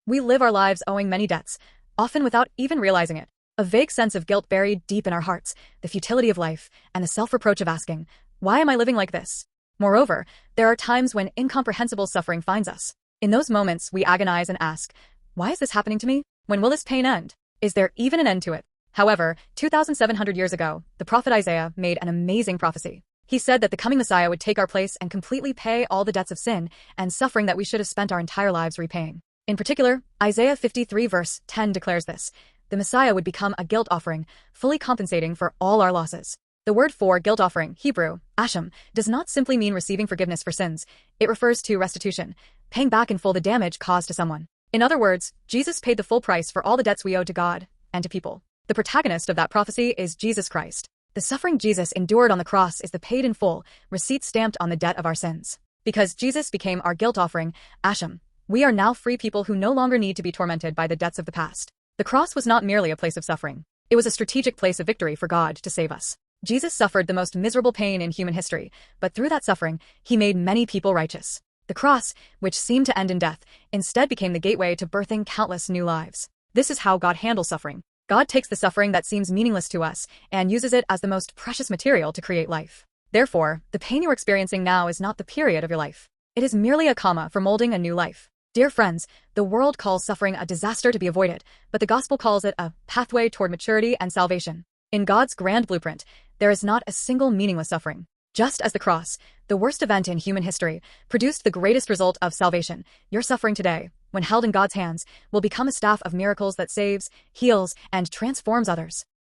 We live our lives owing many debts, often without even realizing it. A vague sense of guilt buried deep in our hearts, the futility of life, and the self-reproach of asking, why am I living like this? Moreover, there are times when incomprehensible suffering finds us. In those moments, we agonize and ask, why is this happening to me? When will this pain end? Is there even an end to it? However, 2,700 years ago, the prophet Isaiah made an amazing prophecy. He said that the coming Messiah would take our place and completely pay all the debts of sin and suffering that we should have spent our entire lives repaying. In particular, Isaiah 53 verse 10 declares this: the Messiah would become a guilt offering, fully compensating for all our losses. The word for guilt offering, Hebrew, asham, does not simply mean receiving forgiveness for sins. It refers to restitution, paying back in full the damage caused to someone. In other words, Jesus paid the full price for all the debts we owe to God and to people. The protagonist of that prophecy is Jesus Christ. The suffering Jesus endured on the cross is the paid in full, receipt stamped on the debt of our sins. Because Jesus became our guilt offering, asham, we are now free people who no longer need to be tormented by the debts of the past. The cross was not merely a place of suffering. It was a strategic place of victory for God to save us. Jesus suffered the most miserable pain in human history, but through that suffering, he made many people righteous. The cross, which seemed to end in death, instead became the gateway to birthing countless new lives. This is how God handles suffering. God takes the suffering that seems meaningless to us and uses it as the most precious material to create life. Therefore, the pain you're experiencing now is not the period of your life. It is merely a comma for molding a new life. Dear friends, the world calls suffering a disaster to be avoided, but the gospel calls it a pathway toward maturity and salvation. In God's grand blueprint, there is not a single meaningless suffering. Just as the cross, the worst event in human history, produced the greatest result of salvation, your suffering today, when held in God's hands, will become a staff of miracles that saves, heals, and transforms others.